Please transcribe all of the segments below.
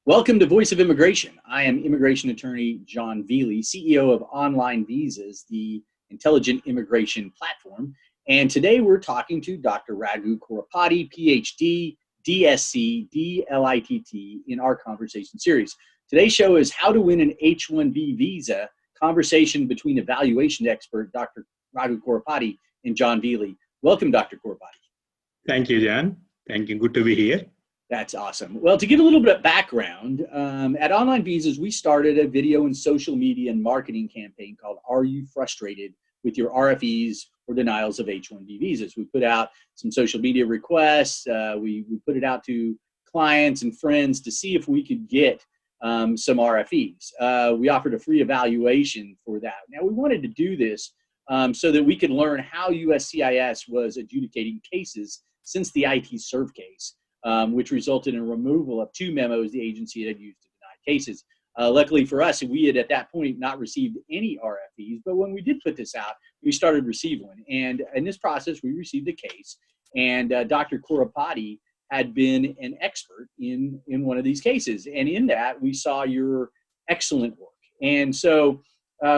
Welcome to Voice of Immigration. I am immigration attorney Jon Velie, CEO of OnlineVisas, the intelligent immigration platform. And today we're talking to Dr. Raghu Korrapati, PhD, DSc, DLITT in our conversation series. Today's show is How to Win an H-1B Visa, conversation between evaluation expert Dr. Raghu Korrapati and Jon Velie. Welcome, Dr. Korrapati. Thank you, Jon. Thank you. Good to be here. That's awesome. Well, to give a little bit of background, at OnlineVisas, we started a video and social media and marketing campaign called Are You Frustrated with Your RFEs or Denials of H-1B Visas? We put out some social media requests. We put it out to clients and friends to see if we could get some RFEs. We offered a free evaluation for that. Now, we wanted to do this so that we could learn how USCIS was adjudicating cases since the ITServe case. Which resulted in removal of 2 memos the agency had used to deny cases. Luckily for us, we had at that point not received any RFEs, but when we did put this out, we started receiving one. And in this process, we received a case, and Dr. Korrapati had been an expert in one of these cases. And in that, we saw your excellent work. And so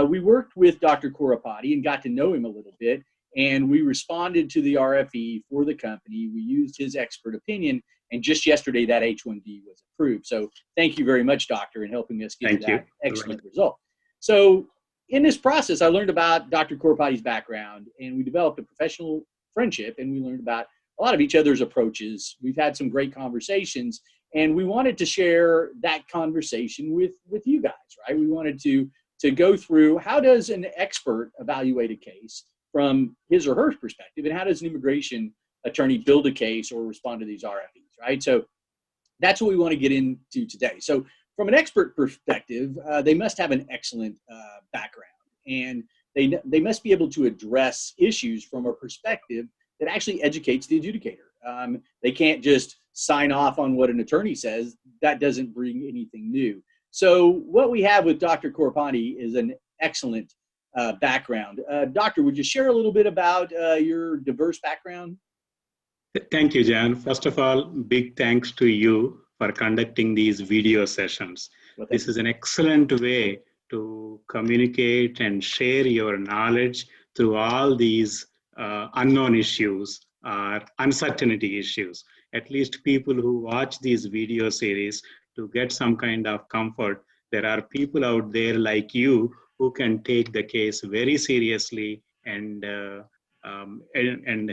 we worked with Dr. Korrapati and got to know him a little bit, and we responded to the RFE for the company. We used his expert opinion, and just yesterday that H-1B was approved. So thank you very much, Doctor, in helping us get to that excellent result. So in this process, I learned about Dr. Korrapati's background, and we developed a professional friendship, and we learned about a lot of each other's approaches. We've had some great conversations, and we wanted to share that conversation with you guys, right? We wanted to go through how does an expert evaluate a case from his or her perspective, and how does an immigration attorney build a case or respond to these RFEs, right? So that's what we want to get into today. So from an expert perspective, they must have an excellent background, and they must be able to address issues from a perspective that actually educates the adjudicator. They can't just sign off on what an attorney says. That doesn't bring anything new. So what we have with Dr. Korrapati is an excellent background. Doctor, would you share a little bit about your diverse background? Thank you, Jon. First of all, big thanks to you for conducting these video sessions. Well, this is an excellent way to communicate and share your knowledge through all these unknown issues or uncertainty issues. At least people who watch these video series to get some kind of comfort. There are people out there like you who can take the case very seriously and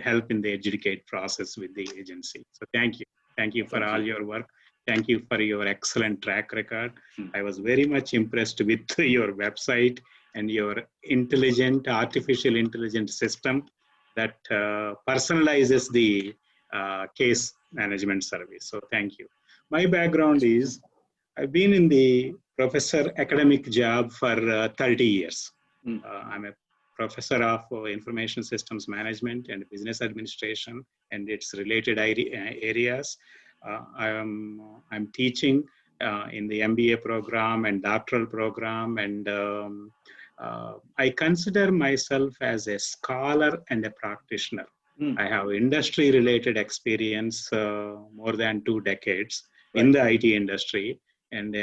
help in the adjudicate process with the agency. So thank you. Thank you for all your work. Thank you for your excellent track record. I was very much impressed with your website and your artificial intelligence system that personalizes the case management service. So thank you. My background is, I've been in the professor academic job for 30 years. I'm a professor of information systems management and business administration and its related areas. I'm teaching in the MBA program and doctoral program, and I consider myself as a scholar and a practitioner. I have industry related experience more than 2 decades in the IT industry and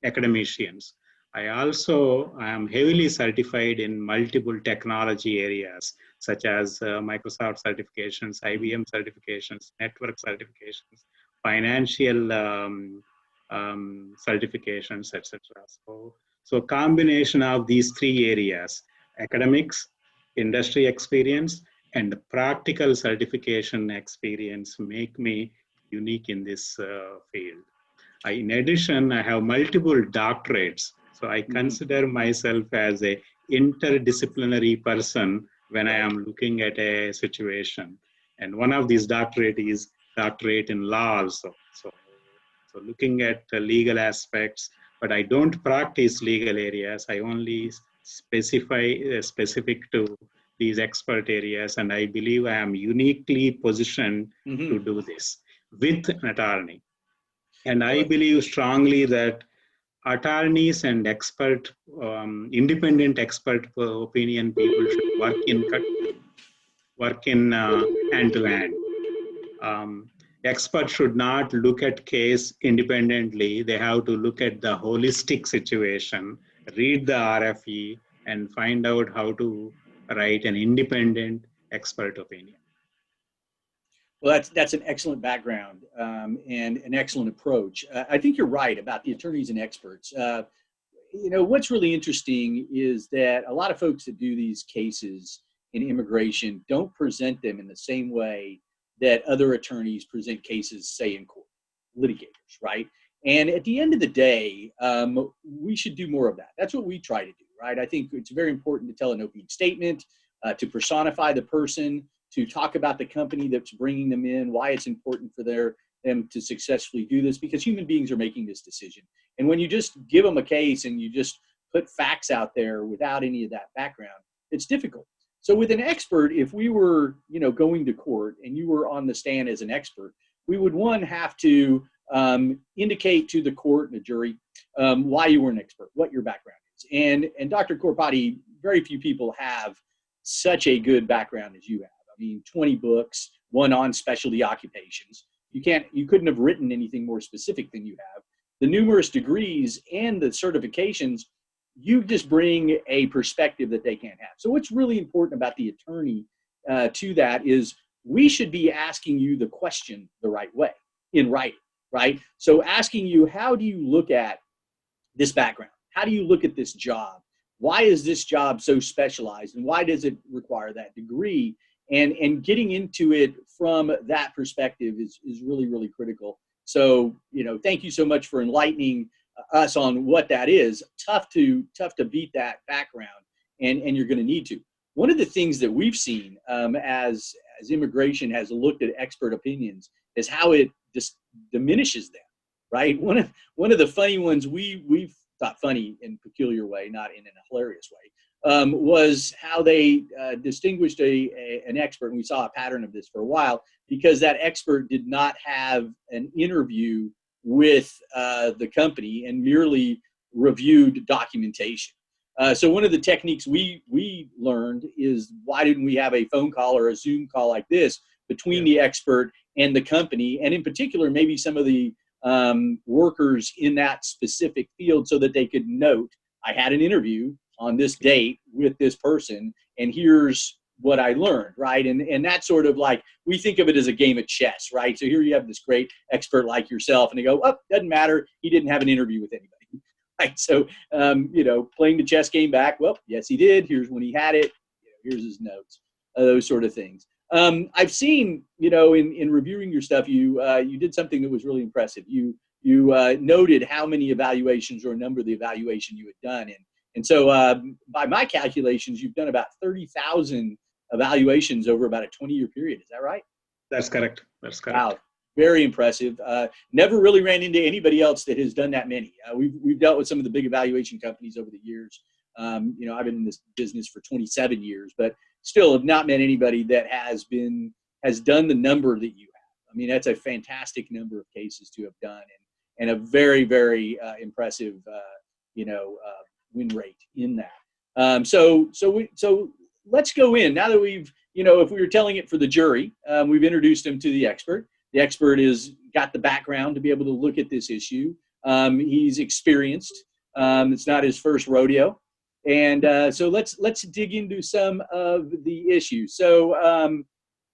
academicians. I also am heavily certified in multiple technology areas, such as Microsoft certifications, IBM certifications, network certifications, financial certifications, etc. So combination of these 3 areas, academics, industry experience, and practical certification experience make me unique in this field. In addition, I have multiple doctorates. So I consider myself as a interdisciplinary person when I am looking at a situation. And one of these doctorate is doctorate in law also. So looking at legal aspects, but I don't practice legal areas. I only specific to these expert areas. And I believe I am uniquely positioned to do this with an attorney. And I believe strongly that attorneys and independent expert opinion people should work in hand to hand. experts should not look at case independently. They have to look at the holistic situation, read the RFE, and find out how to write an independent expert opinion. Well, that's an excellent background and an excellent approach. I think you're right about the attorneys and experts. You know, what's really interesting is that a lot of folks that do these cases in immigration don't present them in the same way that other attorneys present cases, say, in court, litigators, right? And at the end of the day, we should do more of that. That's what we try to do, right? I think it's very important to tell an opening statement, to personify the person, to talk about the company that's bringing them in, why it's important for them to successfully do this, because human beings are making this decision. And when you just give them a case and you just put facts out there without any of that background, it's difficult. So with an expert, if we were, you know, going to court and you were on the stand as an expert, we would, one, have to indicate to the court and the jury why you were an expert, what your background is. And Dr. Korrapati, very few people have such a good background as you have. I mean, 20 books, one on specialty occupations. You couldn't have written anything more specific than you have. The numerous degrees and the certifications, you just bring a perspective that they can't have. So what's really important about the attorney to that is we should be asking you the question the right way, in writing, right? So asking you, how do you look at this background? How do you look at this job? Why is this job so specialized? And why does it require that degree? And getting into it from that perspective is really, really critical. So, you know, thank you so much for enlightening us on what that is. Tough to beat that background, and you're going to need to. One of the things that we've seen as immigration has looked at expert opinions is how it just diminishes them, right? One of the funny ones we've thought funny in a peculiar way, not in a hilarious way, was how they distinguished an expert, and we saw a pattern of this for a while, because that expert did not have an interview with the company and merely reviewed documentation. So one of the techniques we learned is, why didn't we have a phone call or a Zoom call like this between the expert and the company, and in particular maybe some of the workers in that specific field, so that they could note, I had an interview on this date with this person, and here's what I learned, right? And that's sort of like, we think of it as a game of chess, right? So here you have this great expert like yourself, and they go, oh, doesn't matter, he didn't have an interview with anybody, right? So, you know, playing the chess game back, well, yes, he did. Here's when he had it. Here's his notes, those sort of things. I've seen, you know, in reviewing your stuff, you did something that was really impressive. You noted how many evaluations, or a number of the evaluation you had done. And so by my calculations, you've done about 30,000 evaluations over about a 20-year period. Is that right? That's correct. That's correct. Wow, very impressive. Never really ran into anybody else that has done that many. We've dealt with some of the big evaluation companies over the years. You know, I've been in this business for 27 years, but still have not met anybody that has done the number that you have. I mean, that's a fantastic number of cases to have done, and a very, very impressive, you know, win rate in that. So let's go in, now that we've, you know, if we were telling it for the jury, we've introduced him to the expert. The expert has got the background to be able to look at this issue. He's experienced. It's not his first rodeo. And so let's dig into some of the issues. So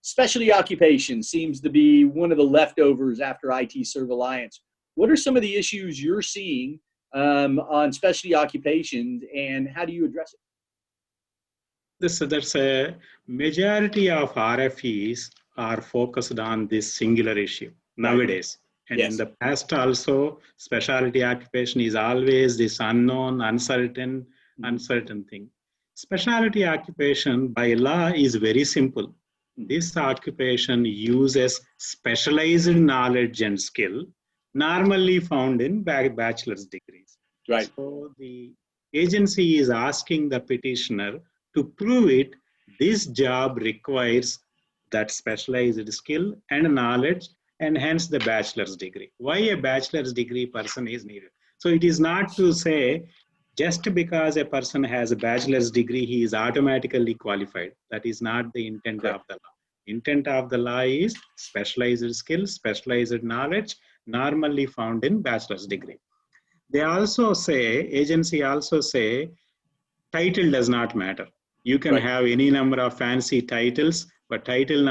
specialty occupation seems to be one of the leftovers after ITServe Alliance. What are some of the issues you're seeing on specialty occupations, and how do you address it? There's a majority of RFEs are focused on this singular issue nowadays. And in the past also, specialty occupation is always this unknown, uncertain thing. Specialty occupation by law is very simple. This occupation uses specialized knowledge and skill normally found in bachelor's degrees. Right. So the agency is asking the petitioner to prove it. This job requires that specialized skill and knowledge, and hence the bachelor's degree. Why a bachelor's degree person is needed? So it is not to say just because a person has a bachelor's degree, he is automatically qualified. That is not the intent of the law. Intent of the law is specialized skills, specialized knowledge, normally found in bachelor's degree. They also say, agency also say, title does not matter. You can have any number of fancy titles, but title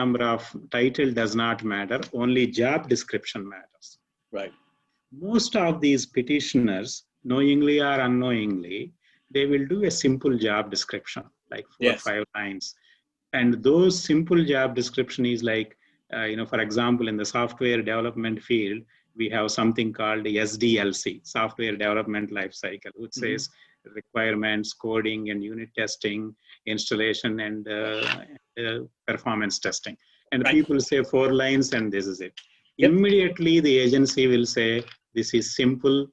does not matter. Only job description matters. Right. Most of these petitioners, knowingly or unknowingly, they will do a simple job description, like 4 or 5 lines. And those simple job description is like, for example, in the software development field, we have something called SDLC, Software Development Lifecycle, which says requirements, coding, and unit testing, installation, and performance testing. And people say 4 lines, and this is it. Immediately, the agency will say, this is simple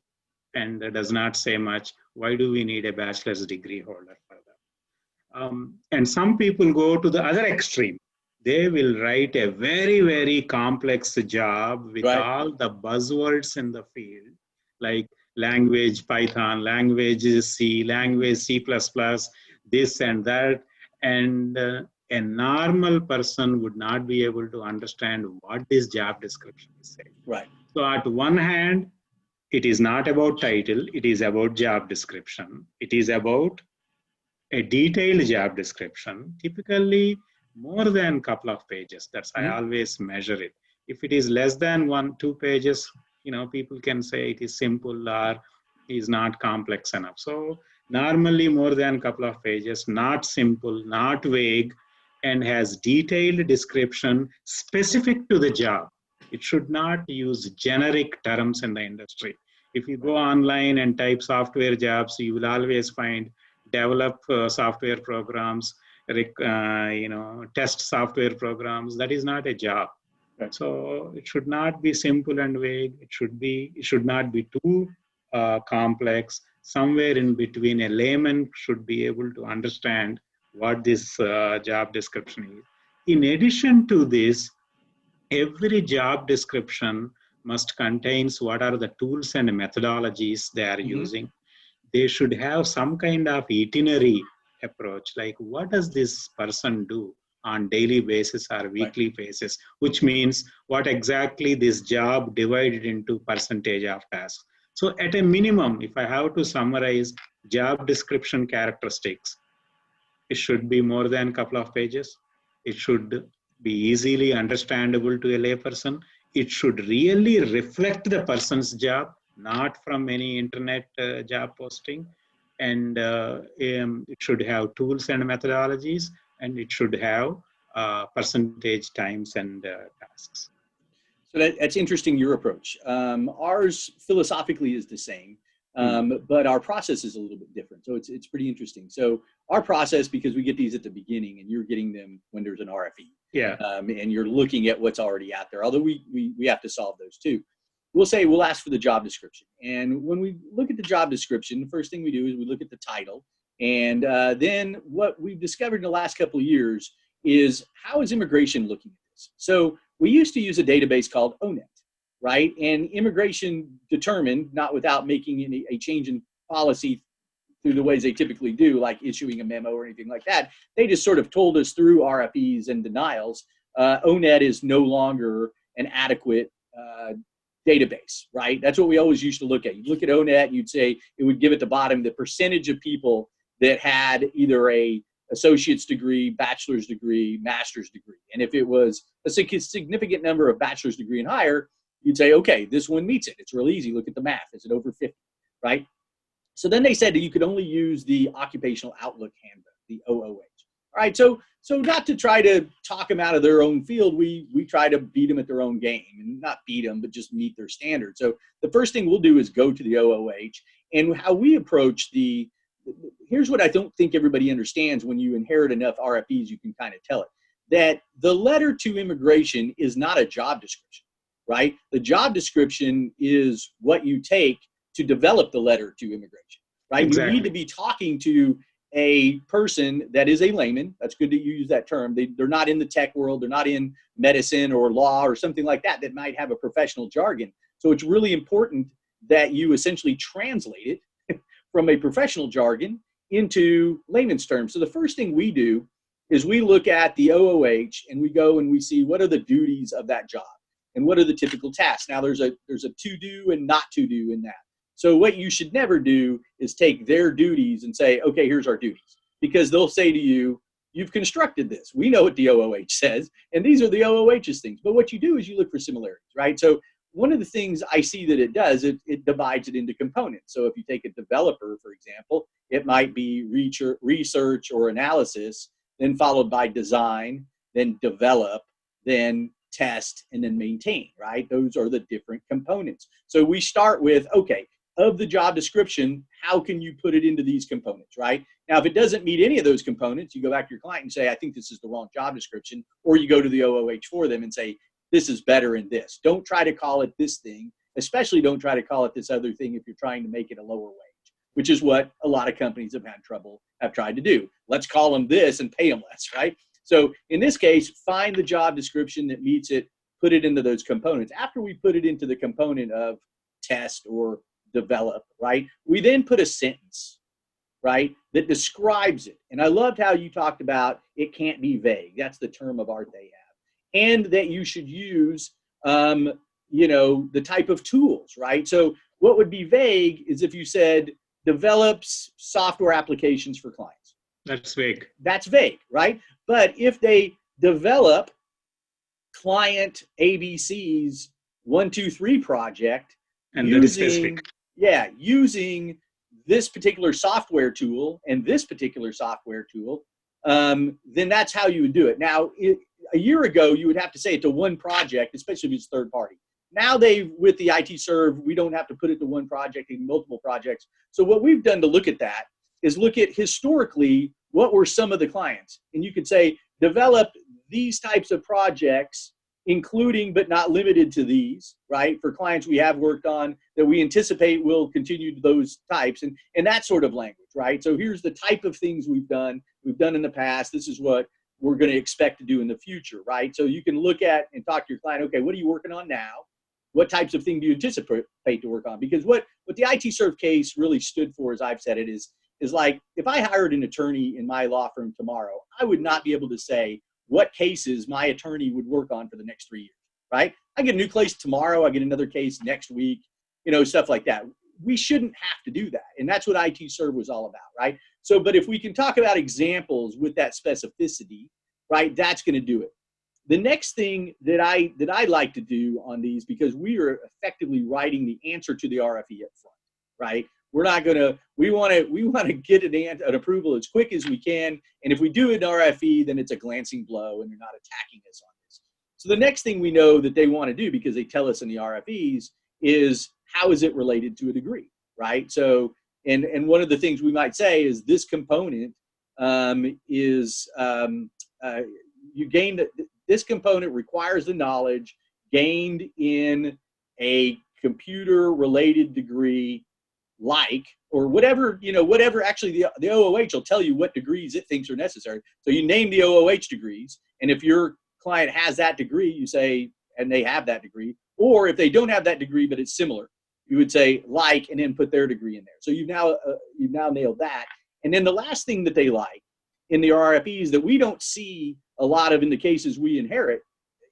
and does not say much. Why do we need a bachelor's degree holder for that? And some people go to the other extreme. They will write a very, very complex job with all the buzzwords in the field, like language Python, language C, language C++, this and that. And a normal person would not be able to understand what this job description is saying. Right. So at one hand, it is not about title, it is about job description. It is about a detailed job description, typically more than a couple of pages. That's I always measure it. If it is less than 1-2 pages, people can say it is simple or is not complex enough. So normally more than a couple of pages, not simple, not vague, and has detailed description specific to the job. It should not use generic terms in the industry. If you go online and type software jobs, you will always find develop software programs, test software programs. That is not a job. So it should not be simple and vague. It should not be too complex. Somewhere in between, a layman should be able to understand what this job description is. In addition to this, every job description must contain what are the tools and methodologies they are using. They should have some kind of itinerary approach, like what does this person do on daily basis or weekly basis, which means what exactly this job divided into percentage of tasks. So at a minimum, if I have to summarize job description characteristics, it should be more than a couple of pages. It should be easily understandable to a layperson. It should really reflect the person's job, not from any internet job posting. And it should have tools and methodologies, and it should have percentage times and tasks. So that's interesting, your approach. Ours philosophically is the same, but our process is a little bit different. So it's pretty interesting. So our process, because we get these at the beginning and you're getting them when there's an RFE. And you're looking at what's already out there, although we have to solve those too. We'll ask for the job description. And when we look at the job description, the first thing we do is we look at the title. And then what we've discovered in the last couple of years is, how is immigration looking at this? So we used to use a database called ONET, right? And immigration determined, not without making a change in policy through the ways they typically do, like issuing a memo or anything like that, they just sort of told us through RFEs and denials, ONET is no longer an adequate database, right? That's what we always used to look at. You'd look at ONET, you'd say it would give at the bottom the percentage of people that had either a associate's degree, bachelor's degree, master's degree. And if it was a significant number of bachelor's degree and higher, you'd say, okay, this one meets it. It's real easy. Look at the math. Is it over 50, right? So then they said that you could only use the Occupational Outlook Handbook, the OOH. All right, so not to try to talk them out of their own field, we try to beat them at their own game, and not beat them, but just meet their standards. So the first thing we'll do is go to the OOH, and how we approach here's what I don't think everybody understands. When you inherit enough RFEs, you can kind of tell it, that the letter to immigration is not a job description, right? The job description is what you take to develop the letter to immigration, right? Exactly. You need to be talking to a person that is a layman. That's good that you use that term. They're not in the tech world. They're not in medicine or law or something like that might have a professional jargon. So it's really important that you essentially translate it from a professional jargon into layman's terms. So the first thing we do is we look at the OOH and we go and we see what are the duties of that job and what are the typical tasks. Now there's a to do and not to do in that. So what you should never do is take their duties and say, okay, here's our duties, because they'll say to you, you've constructed this. We know what the OOH says, and these are the OOH's things. But what you do is you look for similarities, right? So one of the things I see that it does, it divides it into components. So if you take a developer, for example, it might be research or analysis, then followed by design, then develop, then test, and then maintain, right? Those are the different components. So we start with, okay, of the job description, how can you put it into these components, right? Now, if it doesn't meet any of those components, you go back to your client and say, I think this is the wrong job description, or you go to the OOH for them and say, this is better in this. Don't try to call it this thing, especially don't try to call it this other thing if you're trying to make it a lower wage, which is what a lot of companies have tried to do. Let's call them this and pay them less, right? So in this case, find the job description that meets it, put it into those components. After we put it into the component of test or develop, right, we then put a sentence, right, that describes it. And I loved how you talked about it can't be vague. That's the term of art they have. And that you should use, the type of tools, right? So what would be vague is if you said develops software applications for clients. That's vague. That's vague, right? But if they develop client ABC's 1, 2, 3 project, and that is specific. Yeah, using this particular software tool and this particular software tool, then that's how you would do it. Now, a year ago, you would have to say it to one project, especially if it's third party. Now with the ITServe, we don't have to put it to one project and multiple projects. So what we've done to look at that is look at historically, what were some of the clients? And you could say, develop these types of projects, including but not limited to these, right? For clients we have worked on that we anticipate will continue those types and that sort of language, right? So here's the type of things we've done in the past. This is what we're going to expect to do in the future, right? So you can look at and talk to your client, okay, what are you working on now? What types of things do you anticipate to work on? Because what the ITServe case really stood for, as I've said it, is like, if I hired an attorney in my law firm tomorrow, I would not be able to say what cases my attorney would work on for the next 3 years, right? I get a new case tomorrow, I get another case next week, stuff like that. We shouldn't have to do that. And that's what ITServe was all about, right? So, but if we can talk about examples with that specificity, right, that's going to do it. The next thing that I like to do on these, because we are effectively writing the answer to the RFE up front, right? We're not going to, we want to get an approval as quick as we can. And if we do an RFE, then it's a glancing blow and they're not attacking us on this. So the next thing we know that they want to do, because they tell us in the RFEs, is how is it related to a degree, right? So, and one of the things we might say is this component this component requires the knowledge gained in a computer related degree, like, or whatever, whatever actually the OOH will tell you what degrees it thinks are necessary. So you name the OOH degrees, and if your client has that degree, you say, and they have that degree, or if they don't have that degree, but it's similar, you would say like, and then put their degree in there. So you've now nailed that. And then the last thing that they like in the RFEs that we don't see a lot of in the cases we inherit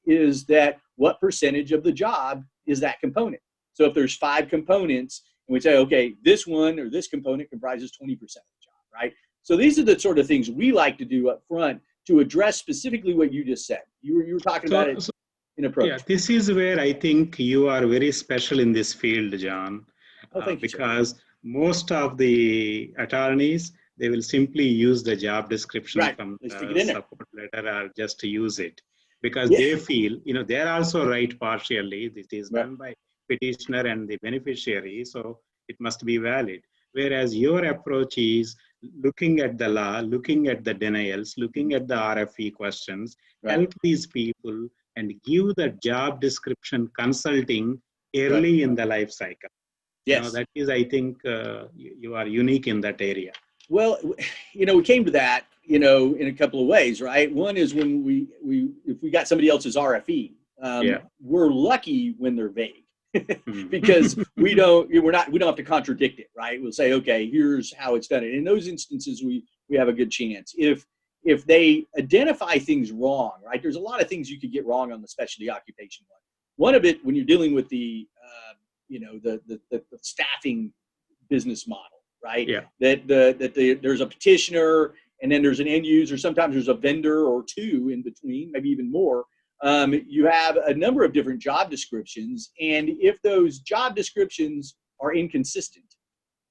is that what percentage of the job is that component. So if there's 5 components and we say, okay, this one or this component comprises 20% of the job, right? So these are the sort of things we like to do up front to address specifically what you just said. You were talking about it in approach. Yeah, this is where I think you are very special in this field, John. Oh, thank you, because sir. Most of the attorneys, they will simply use the job description from the support letter or just to use it because they feel, they're also right partially. It is done by petitioner and the beneficiary, so it must be valid. Whereas your approach is looking at the law, looking at the denials, looking at the RFE questions, help these people and give the job description consulting early in the life cycle. Yes. That is, I think, you are unique in that area. Well, we came to that, in a couple of ways, right? One is when if we got somebody else's RFE, we're lucky when they're vague because we don't have to contradict it, right? We'll say, okay, here's how it's done. And in those instances, we have a good chance. If if they identify things wrong, right? There's a lot of things you could get wrong on the specialty occupation one. One of it, when you're dealing with the staffing business model, right? Yeah. There's a petitioner, and then there's an end user. Sometimes there's a vendor or two in between, maybe even more. You have a number of different job descriptions, and if those job descriptions are inconsistent,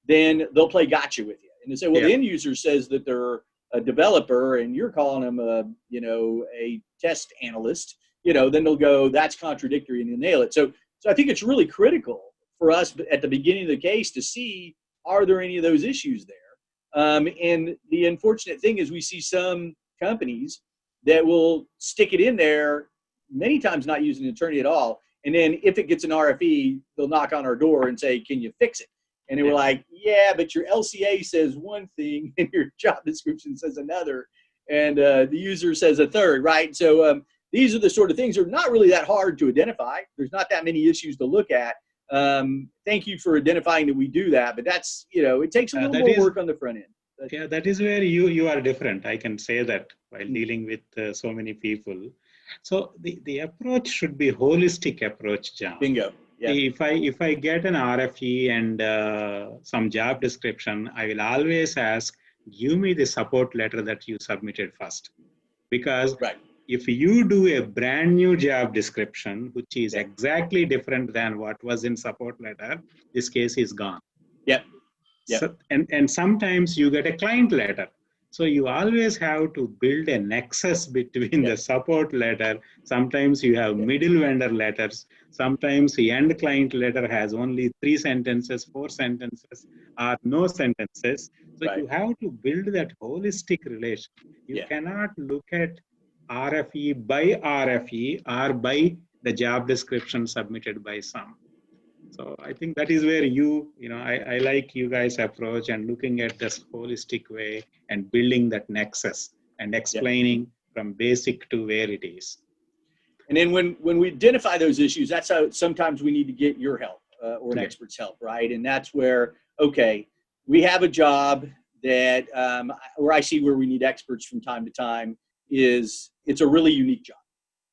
then they'll play gotcha with you. And they say, well, the end user says that they're a developer, and you're calling them a test analyst. Then they'll go, that's contradictory, and you'll nail it. So I think it's really critical for us at the beginning of the case to see, are there any of those issues there? And the unfortunate thing is we see some companies that will stick it in there, many times not using an attorney at all. And then if it gets an RFE, they'll knock on our door and say, can you fix it? And they were like, yeah, but your LCA says one thing and your job description says another, and the user says a third, right? So these are the sort of things that are not really that hard to identify. There's not that many issues to look at. Thank you for identifying that we do that, but that's, it takes a little more work on the front end. Yeah, that is where you are different. I can say that while dealing with so many people. So the approach should be holistic approach, Jon. Bingo. Yeah. If I get an RFE and some job description, I will always ask, give me the support letter that you submitted first. Because if you do a brand new job description, which is exactly different than what was in support letter, this case is gone. Yep. So, and sometimes you get a client letter. So you always have to build a nexus between the support letter. Sometimes you have middle vendor letters. Sometimes the end client letter has only 3 sentences, 4 sentences, or no sentences. So you have to build that holistic relation. You cannot look at RFE by RFE or by the job description submitted by some. So I think that is where I like you guys' approach and looking at this holistic way and building that nexus and explaining from basic to where it is. And then when we identify those issues, that's how sometimes we need to get your help or an expert's help, right? And that's where, okay, we have a job that where I see where we need experts from time to time is it's a really unique job.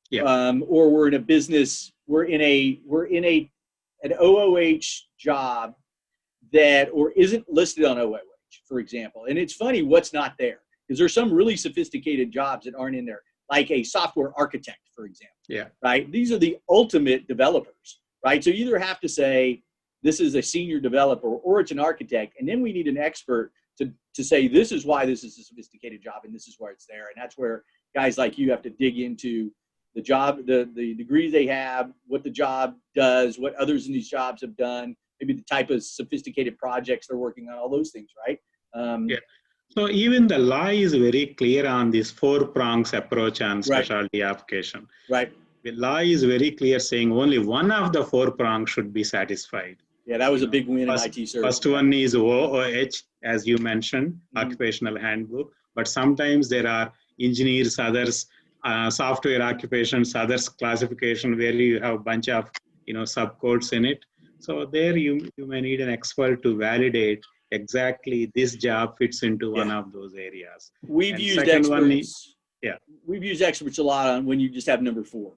Yeah. Or we're in a business, we're in an OOH job that or isn't listed on OOH, for example. And it's funny what's not there, because there's some really sophisticated jobs that aren't in there, like a software architect, for example. Yeah. Right? These are the ultimate developers, right? So you either have to say this is a senior developer or it's an architect, and then we need an expert to say this is why this is a sophisticated job and this is where it's there. And that's where guys like you have to dig into the job, the degrees they have, what the job does, what others in these jobs have done, maybe the type of sophisticated projects they're working on, all those things, right? So even the law is very clear on this 4 prongs approach on specialty application. Right. The law is very clear saying only one of the 4 prongs should be satisfied. Yeah, that was a big win in ITServe. First one is OOH, as you mentioned, occupational handbook. But sometimes there are engineers, others, software occupations, others classification where you have a bunch of subcodes in it. So there you may need an expert to validate exactly this job fits into one of those areas. We've used experts. We've used experts a lot on when you just have number 4.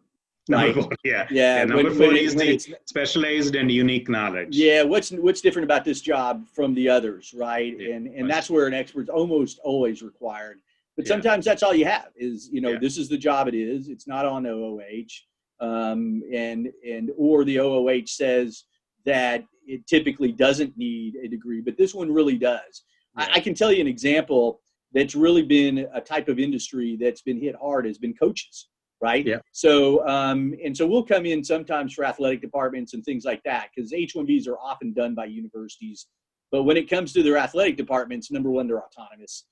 Number 4, number 4 is the specialized and unique knowledge. Yeah, what's different about this job from the others, right? And that's where an expert's almost always required. But sometimes that's all you have is, this is the job it is. It's not on OOH. Or the OOH says that it typically doesn't need a degree, but this one really does. Yeah. I can tell you an example that's really been a type of industry that's been hit hard has been coaches, right? Yeah. So, so we'll come in sometimes for athletic departments and things like that because H-1Bs are often done by universities. But when it comes to their athletic departments, number 1, they're autonomous.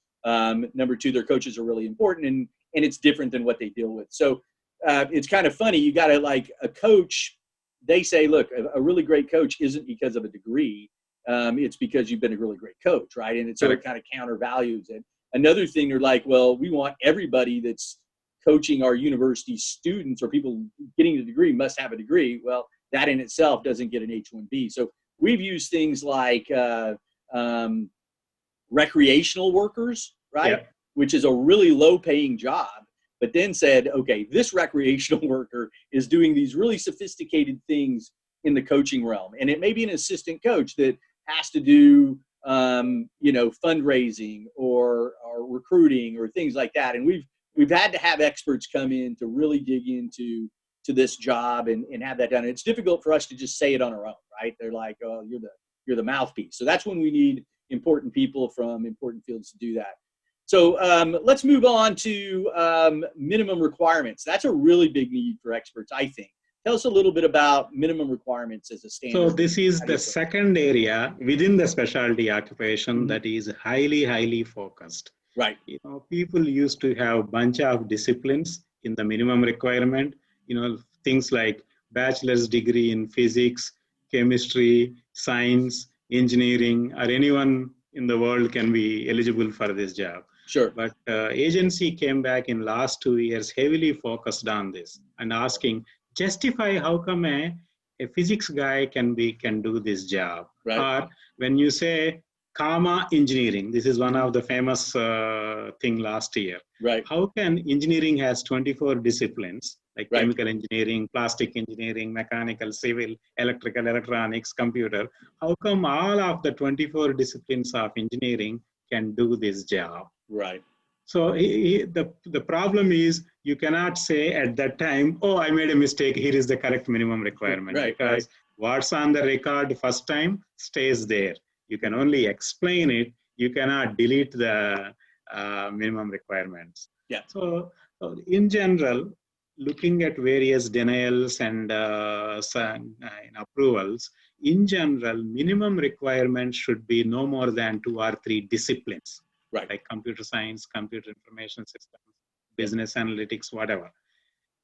Number 2, their coaches are really important and it's different than what they deal with. So it's kind of funny. You got to like a coach, they say, look, a really great coach isn't because of a degree. It's because you've been a really great coach, right? And it sort of kind of countervalues it. Another thing, they're like, well, we want everybody that's coaching our university students or people getting a degree must have a degree. Well, that in itself doesn't get an H-1B. So we've used things like recreational workers, right? Yeah. which is a really low paying job, but then said, okay, this recreational worker is doing these really sophisticated things in the coaching realm. And it may be an assistant coach that has to do, fundraising or recruiting or things like that. And we've had to have experts come in to really dig into this job and have that done. And it's difficult for us to just say it on our own, right? They're like, oh, you're the mouthpiece. So that's when we need important people from important fields to do that. So let's move on to minimum requirements. That's a really big need for experts, I think. Tell us a little bit about minimum requirements as a standard. So this is the second area within the specialty occupation that is highly, highly focused. Right. People used to have a bunch of disciplines in the minimum requirement, things like bachelor's degree in physics, chemistry, science, engineering, or anyone in the world can be eligible for this job. Sure. But agency came back in last 2 years heavily focused on this and asking, justify how come a physics guy can do this job. Right. Or when you say comma engineering, this is one of the famous thing last year. Right. How can engineering has 24 disciplines like right. chemical engineering, plastic engineering, mechanical, civil, electrical, electronics, computer? How come all of the 24 disciplines of engineering can do this job? Right. So the problem is you cannot say at that time, oh, I made a mistake, here is the correct minimum requirement. Right, because what's on the record first time stays there. You can only explain it. You cannot delete the minimum requirements. Yeah. So in general, looking at various denials and approvals, in general, minimum requirements should be no more than 2 or 3 disciplines. Right. Like computer science, computer information systems, business analytics, whatever.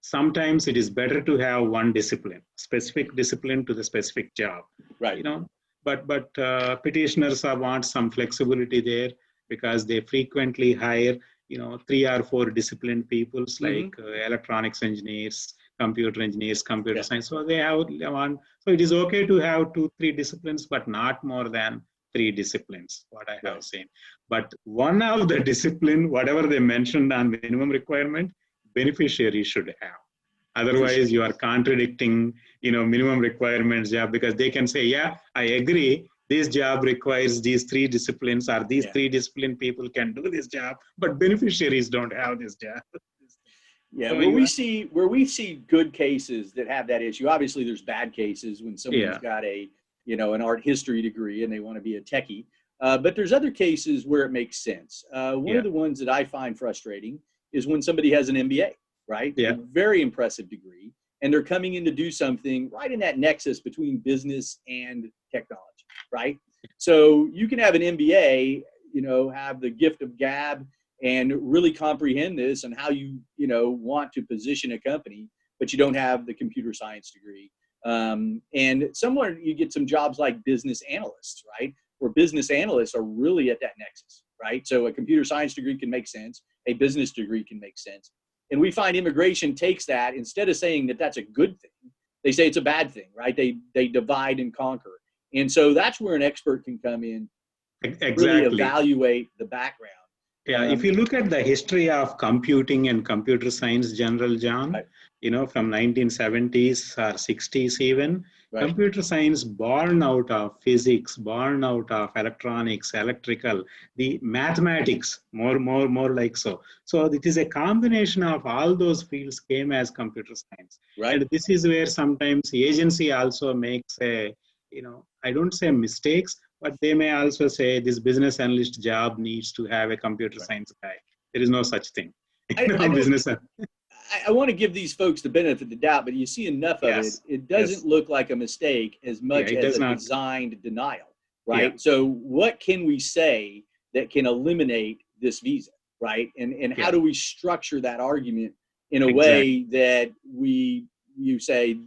Sometimes it is better to have one discipline, specific discipline to the specific job. Right. But petitioners want some flexibility there because they frequently hire 3 or 4 disciplined people like electronics engineers, computer engineers, computer science. So they want. So it is okay to have 2, 3 disciplines, but not more than 3 disciplines, what I have seen. But one of the discipline, whatever they mentioned on minimum requirement, beneficiary should have. Otherwise, you are contradicting, minimum requirements job, because they can say, yeah, I agree, this job requires these 3 disciplines, or these 3 discipline people can do this job, but beneficiaries don't have this job. Yeah, so where we see good cases that have that issue. Obviously, there's bad cases when someone's got an art history degree and they want to be a techie. But there's other cases where it makes sense. One of the ones that I find frustrating is when somebody has an MBA, right? Yeah. A very impressive degree, and they're coming in to do something right in that nexus between business and technology, right? So you can have an MBA, have the gift of gab and really comprehend this and how you, want to position a company, but you don't have the computer science degree. And somewhere you get some jobs like business analysts, right? Where business analysts are really at that nexus, right? So a computer science degree can make sense. A business degree can make sense. And we find immigration takes that, instead of saying that that's a good thing, they say it's a bad thing, right? They divide and conquer. And so that's where an expert can come in, really evaluate the background. Yeah, if you look at the history of computing and computer science, Jon, from 1970s or 60s even, computer science born out of physics, born out of electronics, electrical, the mathematics, more like so. So it is a combination of all those fields came as computer science. Right. And this is where sometimes the agency also makes I don't say mistakes, but they may also say this business analyst job needs to have a computer science guy. There is no such thing. I want to give these folks the benefit of the doubt, but you see enough of it. It doesn't look like a mistake as much as a designed denial, right? Yeah. So what can we say that can eliminate this visa, right? And how do we structure that argument in a way that you say,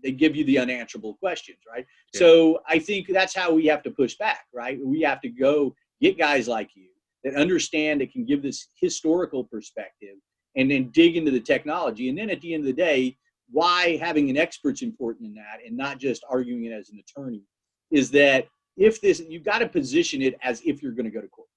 they give you the unanswerable questions, right? Yeah. So I think that's how we have to push back, right? We have to go get guys like you that understand, that can give this historical perspective and then dig into the technology. And then at the end of the day, why having an expert's important in that and not just arguing it as an attorney is that you've got to position it as if you're going to go to court,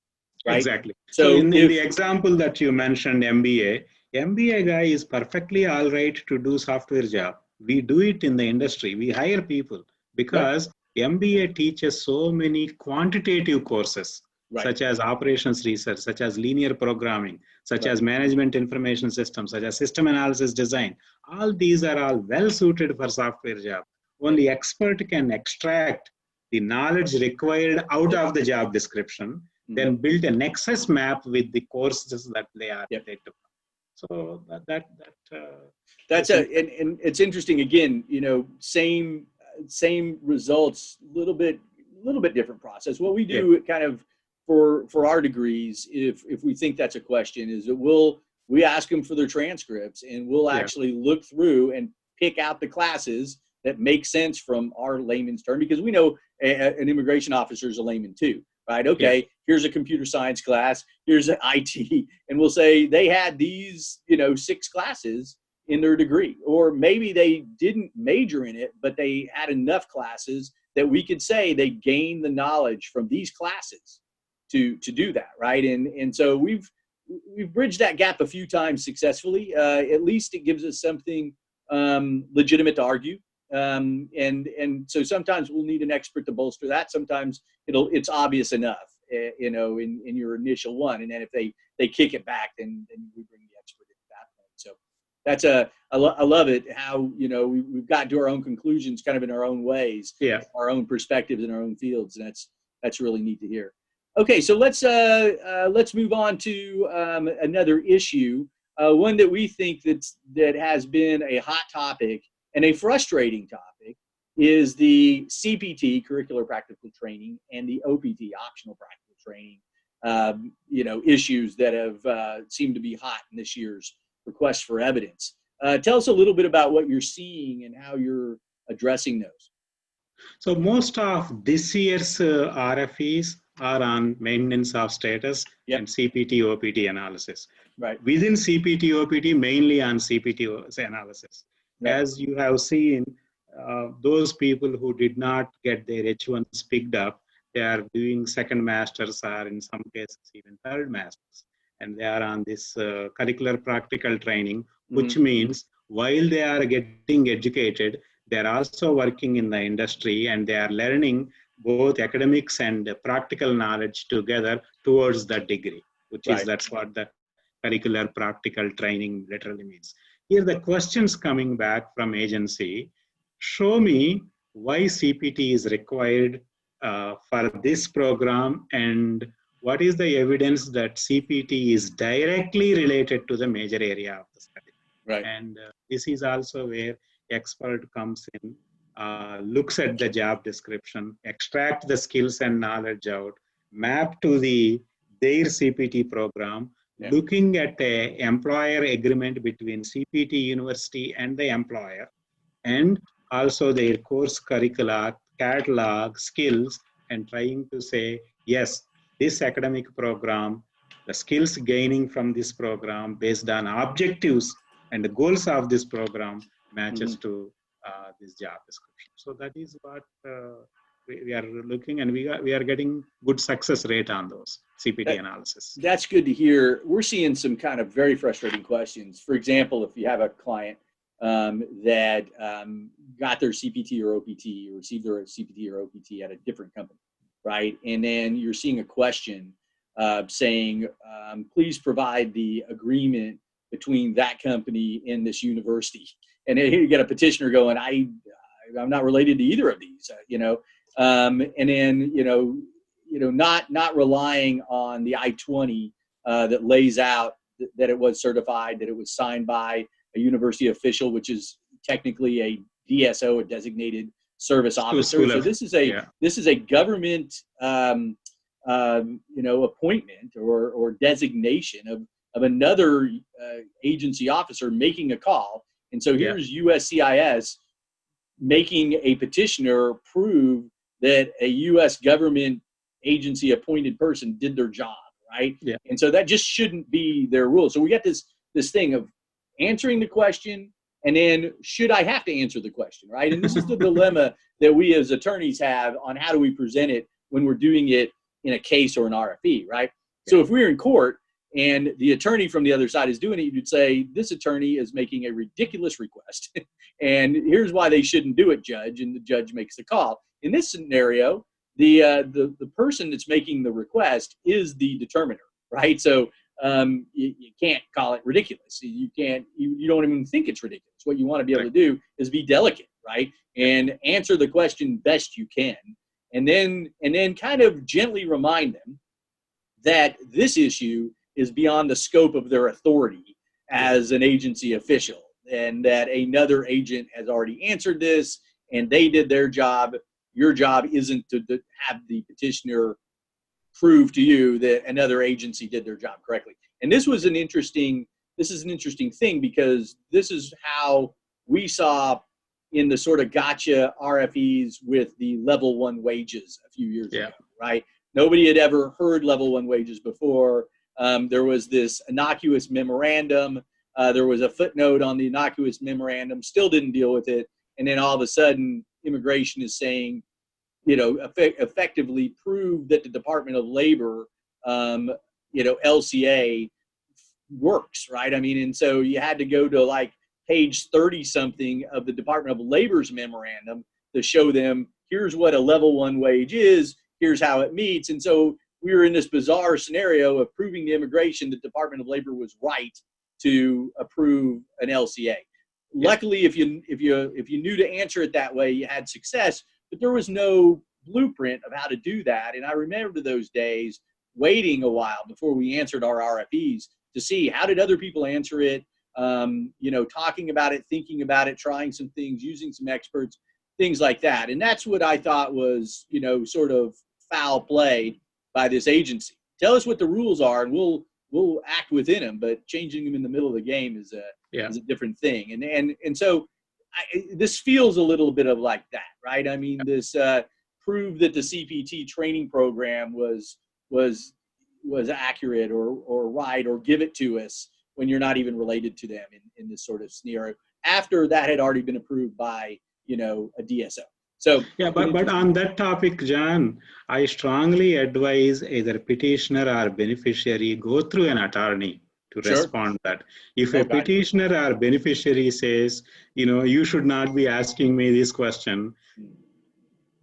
right? Exactly. So in the example that you mentioned, MBA guy is perfectly all right to do software job. We do it in the industry. We hire people because MBA teaches so many quantitative courses, such as operations research, such as linear programming, such as management information systems, such as system analysis design. All these are all well suited for software job. Only expert can extract the knowledge required out of the job description, then build a nexus map with the courses that they are they took. So that's and it's interesting. Again, you know, same results, little bit different process. What we do kind of for our degrees, if we think that's a question, is that we ask them for their transcripts, and we'll actually look through and pick out the classes that make sense from our layman's term, because we know an immigration officer is a layman too, right? Okay, here's a computer science class, here's an IT, and we'll say they had these, you know, 6 classes in their degree, or maybe they didn't major in it, but they had enough classes that we could say they gained the knowledge from these classes to do that, right? And so we've bridged that gap a few times successfully. At least it gives us something legitimate to argue. And so sometimes we'll need an expert to bolster that. Sometimes it's obvious enough, you know, in your initial one. And then if they kick it back, then we bring the expert in at that point. So that's I love it how, you know, we've gotten to our own conclusions kind of in our own ways, our own perspectives in our own fields. And that's really neat to hear. Okay, so let's move on to another issue, one that we think that has been a hot topic and a frustrating topic is the CPT, curricular practical training, and the OPT, optional practical training, you know, issues that have seemed to be hot in this year's request for evidence. Tell us a little bit about what you're seeing and how you're addressing those. So most of this year's RFEs are on maintenance of status and CPT, OPT analysis. Right. Within CPT, OPT, mainly on CPT analysis. As you have seen, those people who did not get their H1s picked up, they are doing second masters or in some cases even third masters. And they are on this curricular practical training, which means while they are getting educated, they are also working in the industry and they are learning both academics and practical knowledge together towards the degree, which is that's what the curricular practical training literally means. Here the questions coming back from agency, show me why CPT is required for this program and what is the evidence that CPT is directly related to the major area of the study. Right. And this is also where expert comes in, looks at the job description, extract the skills and knowledge out, map to their CPT program, looking at an employer agreement between CPT university and the employer, and also their course curricula, catalog, skills, and trying to say, yes, this academic program, the skills gaining from this program based on objectives and the goals of this program matches to this job description. So that is what we are looking, and we are getting good success rate on those CPT analysis. That's good to hear. We're seeing some kind of very frustrating questions. For example, if you have a client that got their CPT or OPT or received their CPT or OPT at a different company, right? And then you're seeing a question saying, please provide the agreement between that company and this university. And here you get a petitioner going, I'm not related to either of these, you know, and then, you know, not relying on the I-20 that lays out that it was certified, that it was signed by a university official, which is technically a DSO, a designated service officer. So this is a government, you know, appointment or designation of another agency officer making a call. And so here's USCIS making a petitioner prove that a U.S. government agency appointed person did their job, right? And so that just shouldn't be their rule. So we got this thing of answering the question, and then should I have to answer the question, right? And this is the dilemma that we as attorneys have on how do we present it when we're doing it in a case or an RFE, right? So if we were in court and the attorney from the other side is doing it, you'd say, this attorney is making a ridiculous request. And here's why they shouldn't do it, judge. And the judge makes the call. In this scenario, the person that's making the request is the determiner, right? So you can't call it ridiculous. You can't, you don't even think it's ridiculous. What you want to be able to do is be delicate, right? And answer the question best you can. And then kind of gently remind them that this issue is beyond the scope of their authority as an agency official, and that another agent has already answered this and they did their job. Your job isn't to have the petitioner prove to you that another agency did their job correctly. And this is an interesting thing, because this is how we saw in the sort of gotcha RFEs with the level 1 wages a few years ago, right? Nobody had ever heard level 1 wages before. There was this innocuous memorandum. There was a footnote on the innocuous memorandum, still didn't deal with it. And then all of a sudden, immigration is saying, effectively prove that the Department of Labor, LCA works, right? I mean, and so you had to go to like page 30 something of the Department of Labor's memorandum to show them, here's what a level 1 wage is, here's how it meets. And so we were in this bizarre scenario of proving to immigration the Department of Labor was right to approve an LCA. Luckily, if you knew to answer it that way, you had success, but there was no blueprint of how to do that. And I remember those days waiting a while before we answered our RFEs to see how did other people answer it, talking about it, thinking about it, trying some things, using some experts, things like that. And that's what I thought was, sort of foul play by this agency. Tell us what the rules are and we'll act within them, but changing them in the middle of the game is a different thing. And so this feels a little bit of like that, right? I mean, this prove that the CPT training program was accurate or right, or give it to us when you're not even related to them in this sort of scenario, after that had already been approved by, a DSO. So yeah, but on that topic, Jon, I strongly advise either petitioner or beneficiary go through an attorney to respond that. If a petitioner or beneficiary says, you should not be asking me this question,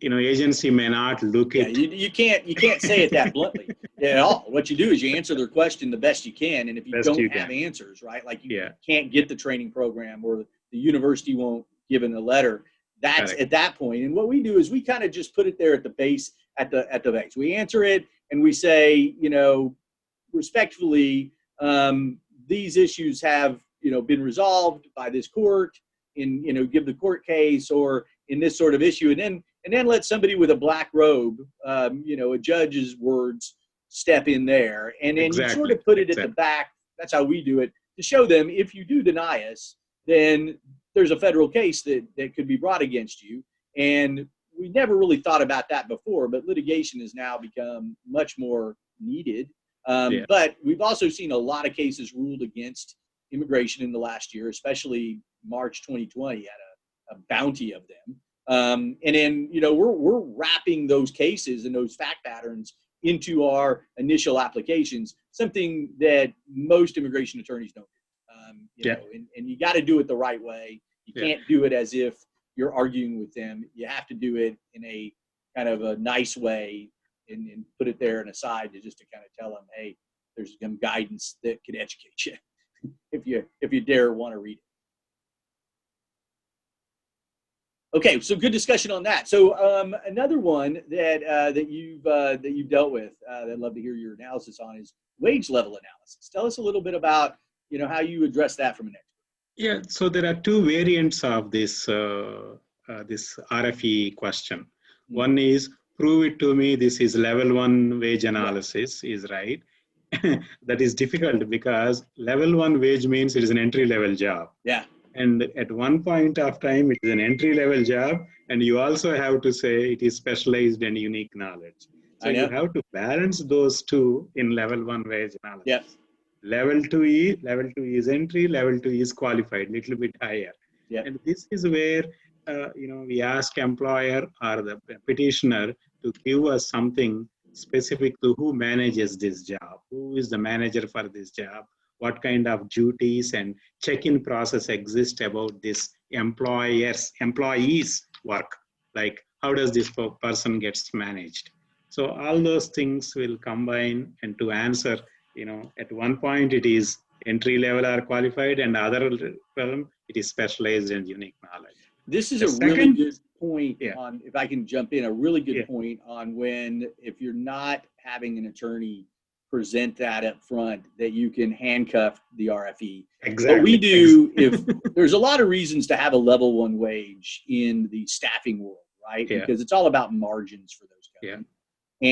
agency may not look at it. You can't say it that bluntly at all. What you do is you answer their question the best you can, and if you don't have answers, right, like you can't get the training program or the university won't give in a letter, that's at that point. And what we do is we kind of just put it there at the base, at the base. We answer it and we say, respectfully, these issues have, been resolved by this court in, give the court case or in this sort of issue. And then let somebody with a black robe, a judge's words step in there. And then you sort of put it at the back. That's how we do it, to show them if you do deny us, then there's a federal case that could be brought against you. And we never really thought about that before, but litigation has now become much more needed. But we've also seen a lot of cases ruled against immigration in the last year, especially March 2020 had a bounty of them. And then, we're wrapping those cases and those fact patterns into our initial applications, something that most immigration attorneys don't do. And you got to do it the right way. You can't do it as if you're arguing with them. You have to do it in a kind of a nice way and put it there and aside to kind of tell them, hey, there's some guidance that can educate you if you dare want to read it. Okay, so good discussion on that. So another one that you've dealt with that I'd love to hear your analysis on is wage level analysis. Tell us a little bit about how you address that from an expert. Yeah, so there are two variants of this this RFE question. Mm-hmm. One is prove it to me this is level 1 wage analysis is right. That is difficult because level 1 wage means it is an entry level job. Yeah. And at one point of time, it is an entry-level job, and you also have to say it is specialized and unique knowledge. So you have to balance those two in level 1 wage analysis. Yeah. Level 2 is entry, level 2 is qualified, little bit higher. Yeah. And this is where we ask employer or the petitioner to give us something specific to who manages this job, who is the manager for this job, what kind of duties and check-in process exist about this employees work, like how does this person gets managed. So all those things will combine, and to answer, at one point it is entry level or qualified, and other realm it is specialized and unique knowledge. This is really good point on, if I can jump in, a really good point on if you're not having an attorney present that up front, that you can handcuff the RFE. Exactly. What we do, if there's a lot of reasons to have a level 1 wage in the staffing world, right? Yeah. Because it's all about margins for those companies. Yeah.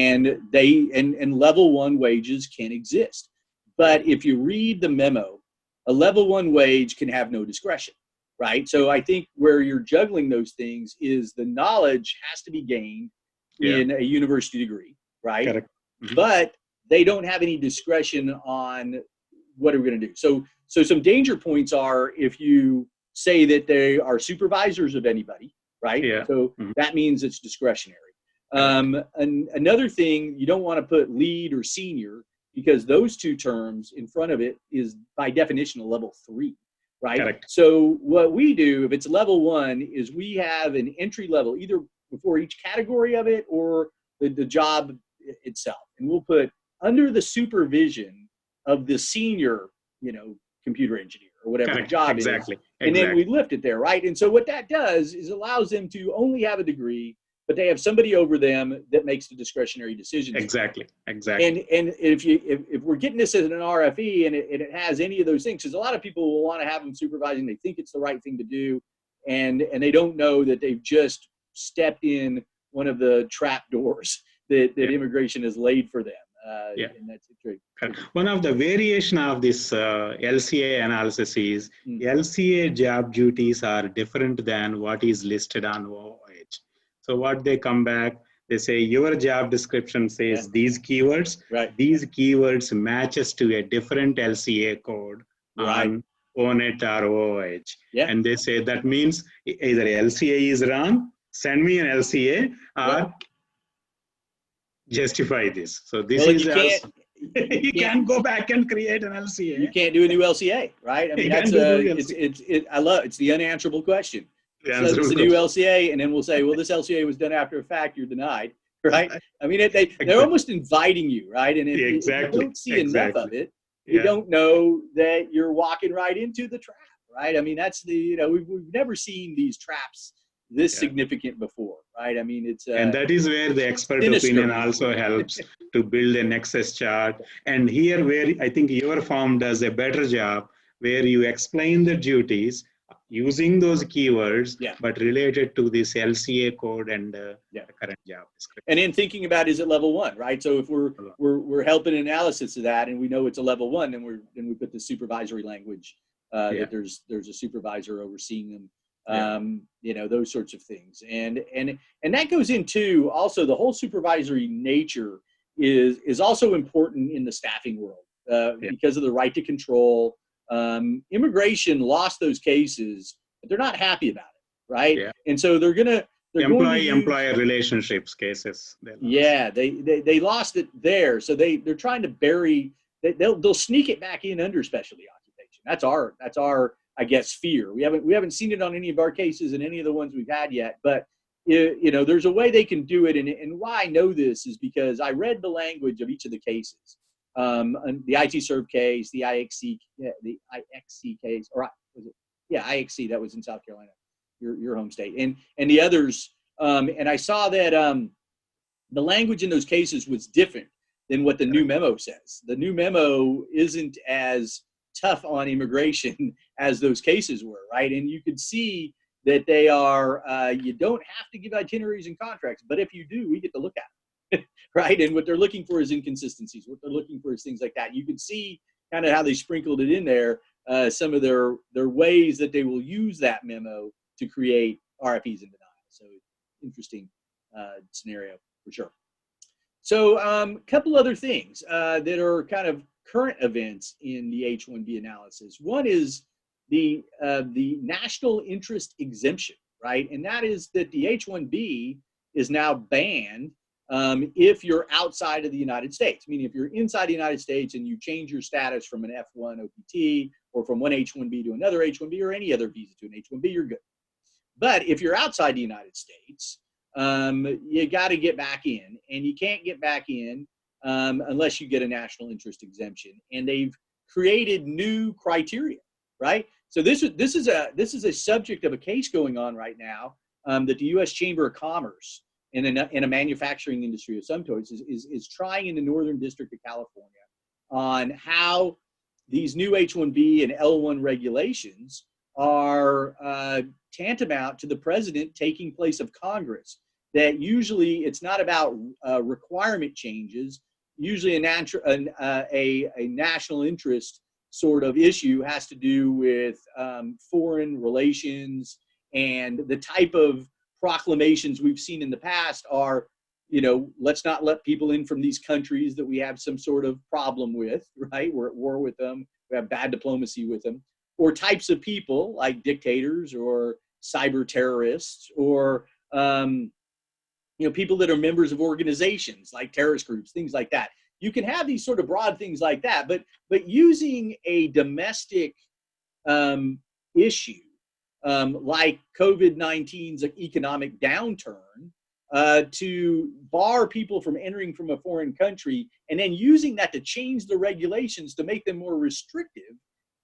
And level 1 wages can exist. But if you read the memo, a level 1 wage can have no discretion, right? So I think where you're juggling those things is the knowledge has to be gained in a university degree, right? Correct. Mm-hmm. But they don't have any discretion on what are we going to do. So some danger points are if you say that they are supervisors of anybody, right? Yeah. So that means it's discretionary. And another thing, you don't want to put lead or senior, because those two terms in front of it is by definition a level 3, right? Correct. So what we do, if it's level 1, is we have an entry level, either before each category of it or the job itself. And we'll put under the supervision of the senior, computer engineer or whatever the job is. And then we lift it there, right? And so what that does is allows them to only have a degree, but they have somebody over them that makes the discretionary decisions. Exactly. And if we're getting this as an RFE and it has any of those things, because a lot of people will want to have them supervising, they think it's the right thing to do, and they don't know that they've just stepped in one of the trap doors that immigration has laid for them. And that's it. One of the variation of this LCA analysis is LCA job duties are different than what is listed on OH. So what they come back, they say your job description says these keywords. Right. These keywords matches to a different LCA code on ONET or OH. Yeah. And they say that means either LCA is wrong, send me an LCA, or justify this. So this you can't go back and create an LCA. You can't do a new LCA, right? I mean, that's it's the unanswerable question. So it's a new LCA, and then we'll say, well, this LCA was done after a fact, you're denied, right? I mean, they're almost inviting you, right? And if you don't see enough of it, you don't know that you're walking right into the trap, right? I mean, that's we've never seen these traps this significant before, right? I mean, it's and that is where the expert opinion also helps to build a nexus chart. And here, where I think your firm does a better job, where you explain the duties using those keywords, but related to this LCA code and the current job description. And then thinking about, is it level 1, right? So if we're helping analysis of that, and we know it's a level 1, then we put the supervisory language that there's a supervisor overseeing them. Those sorts of things, and that goes into also the whole supervisory nature is also important in the staffing world because of the right to control. Immigration lost those cases, but they're not happy about it, right? And so they're employee-employer relationships cases. They lost it there, so they're trying to bury. They'll sneak it back in under specialty occupation. That's our I guess fear. We haven't seen it on any of our cases in any of the ones we've had yet, but there's a way they can do it. And why I know this is because I read the language of each of the cases. The ITServe case, the IXC case, or was it? Yeah, IXC, that was in South Carolina, your home state, and the others. And I saw that the language in those cases was different than what the new memo says. The new memo isn't as tough on immigration as those cases were, right? And you could see that they are, you don't have to give itineraries and contracts, but if you do, we get to look at them, right? And what they're looking for is inconsistencies. What they're looking for is things like that. You could see kind of how they sprinkled it in there, some of their ways that they will use that memo to create RFEs and denials. So interesting scenario for sure. So a couple other things that are kind of current events in the H-1B analysis. One is the national interest exemption, right? And that is that the H-1B is now banned if you're outside of the United States. Meaning if you're inside the United States and you change your status from an F1 OPT or from one H-1B to another H-1B or any other visa to an H-1B, you're good. But if you're outside the United States, you got to get back in, and you can't get back in unless you get a national interest exemption. And they've created new criteria, right? So this is a subject of a case going on right now that the U.S. Chamber of Commerce in a manufacturing industry of some sorts is trying in the Northern District of California on how these new H-1B and L-1 regulations are tantamount to the president taking place of Congress. That usually it's not about requirement changes. Usually a national interest sort of issue has to do with foreign relations, and the type of proclamations we've seen in the past are, let's not let people in from these countries that we have some sort of problem with, right? We're at war with them. We have bad diplomacy with them. Or types of people like dictators or cyber terrorists or, people that are members of organizations like terrorist groups, things like that. You can have these sort of broad things like that, but using a domestic issue like COVID-19's economic downturn to bar people from entering from a foreign country, and then using that to change the regulations to make them more restrictive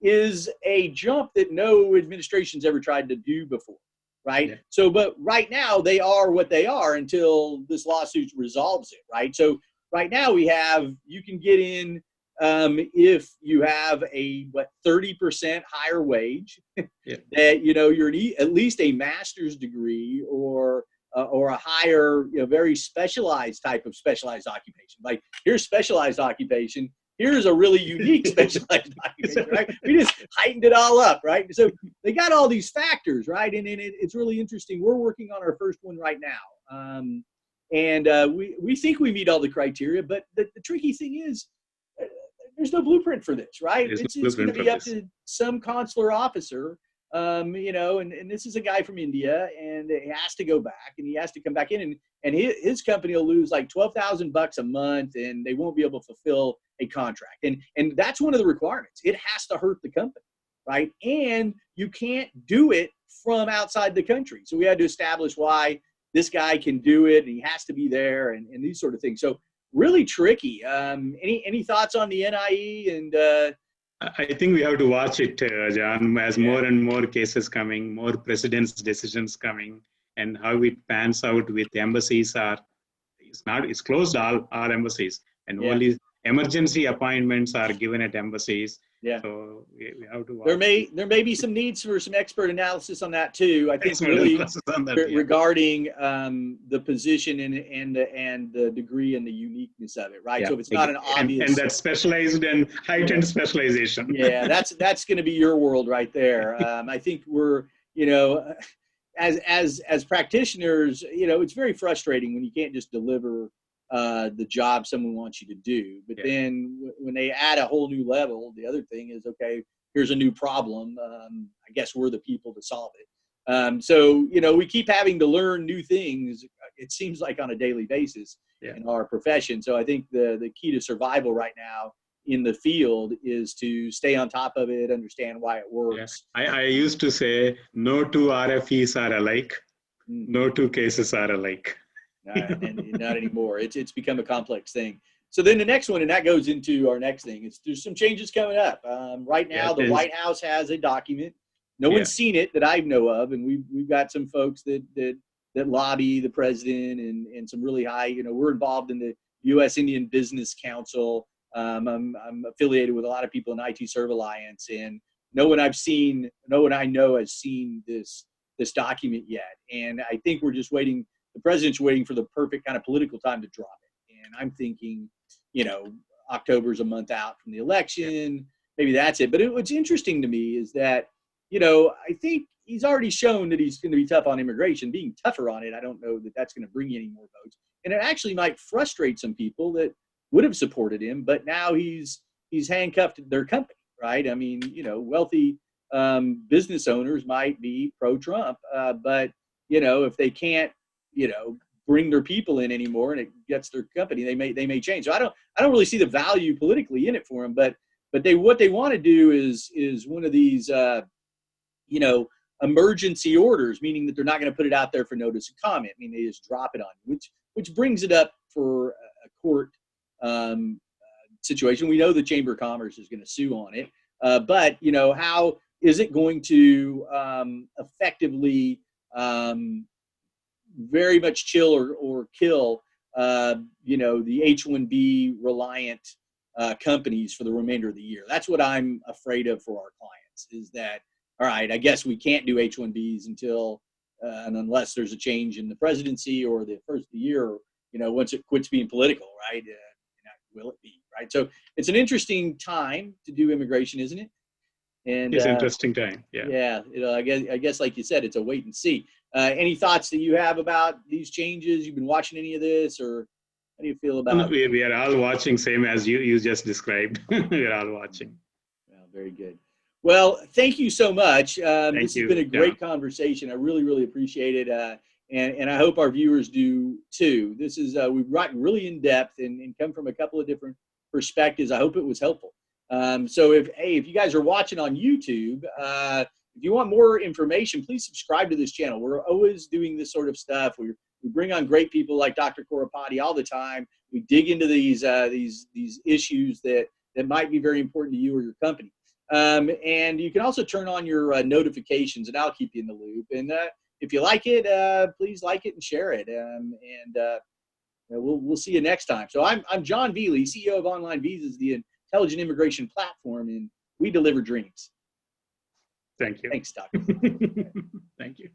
is a jump that no administration's ever tried to do before, right? Yeah. So, but right now they are what they are until this lawsuit resolves it, right? So right now you can get in if you have a 30% higher wage, yeah. That you're at least a master's degree or a higher, very specialized type of specialized occupation. Like here's specialized occupation. Here's a really unique specialized occupation, right? We just heightened it all up, right? So they got all these factors, right? And it's really interesting. We're working on our first one right now. We think we meet all the criteria, but the tricky thing is there's no blueprint for this, right? It's going to be up to some consular officer, and this is a guy from India, and he has to go back, and he has to come back in, and his company will lose like $12,000 a month, and they won't be able to fulfill a contract. And that's one of the requirements. It has to hurt the company, right? And you can't do it from outside the country. So we had to establish why this guy can do it, and he has to be there, and these sort of things. So really tricky. Any thoughts on the NIE? And I think we have to watch it, Jon, as more and more cases coming, more president's decisions coming, and how it pans out with embassies. It's closed all embassies, and only emergency appointments are given at embassies. Yeah. So we have to watch. There may be some needs for some expert analysis on that too. I think really regarding the position and the degree and the uniqueness of it, right? Yeah. So if it's not an obvious and that specialized and heightened specialization. Yeah, that's going to be your world right there. I think we're as practitioners, it's very frustrating when you can't just deliver the job someone wants you to do. But then when they add a whole new level, the other thing is, okay, here's a new problem. I guess we're the people to solve it. So, we keep having to learn new things, it seems like on a daily basis in our profession. So I think the key to survival right now in the field is to stay on top of it, understand why it works. Yeah. I used to say, no two RFEs are alike. No two cases are alike. And not anymore. It's become a complex thing. So then the next one, and that goes into our next thing, there's some changes coming up. Right now, the White House has a document. No one's seen it that I know of, and we've got some folks that lobby the president and some really high. We're involved in the U.S. Indian Business Council. I'm affiliated with a lot of people in ITServe Alliance, and no one I know has seen this document yet. And I think we're just waiting. The president's waiting for the perfect kind of political time to drop it. And I'm thinking, October's a month out from the election. Maybe that's it. But what's interesting to me is that, I think he's already shown that he's going to be tough on immigration. Being tougher on it, I don't know that that's going to bring any more votes. And it actually might frustrate some people that would have supported him. But now he's handcuffed their company, right? I mean, wealthy business owners might be pro-Trump. But, if they can't, bring their people in anymore, and it gets their company, they may change. So I don't really see the value politically in it for them, but what they want to do is one of these emergency orders, meaning that they're not going to put it out there for notice of comment. I mean, they just drop it on you, which brings it up for a court situation. We know the Chamber of Commerce is going to sue on it, but how is it going to effectively very much chill or kill the H-1B reliant companies for the remainder of the year? That's what I'm afraid of for our clients, is that, all right, I guess we can't do H-1Bs until and unless there's a change in the presidency or the first of the year, once it quits being political, right? Will it be, right? So it's an interesting time to do immigration, isn't it? And it's an interesting time. Yeah. I guess like you said, it's a wait and see. Any thoughts that you have about these changes? You've been watching any of this, or how do you feel about it? We are all watching, same as you just described. We are all watching. Well, very good. Well, thank you so much. This has been a great conversation. I really, really appreciate it. And I hope our viewers do too. This is, we've gotten really in depth and come from a couple of different perspectives. I hope it was helpful. So if you guys are watching on YouTube, if you want more information, please subscribe to this channel. We're always doing this sort of stuff. We bring on great people like Dr. Korrapati all the time. We dig into these issues that might be very important to you or your company. And you can also turn on your notifications, and I'll keep you in the loop. And if you like it, please like it and share it. We'll see you next time. So I'm Jon Velie, CEO of OnlineVisas, the intelligent immigration platform, and we deliver dreams. Thank you. Thanks, Doctor. Thank you.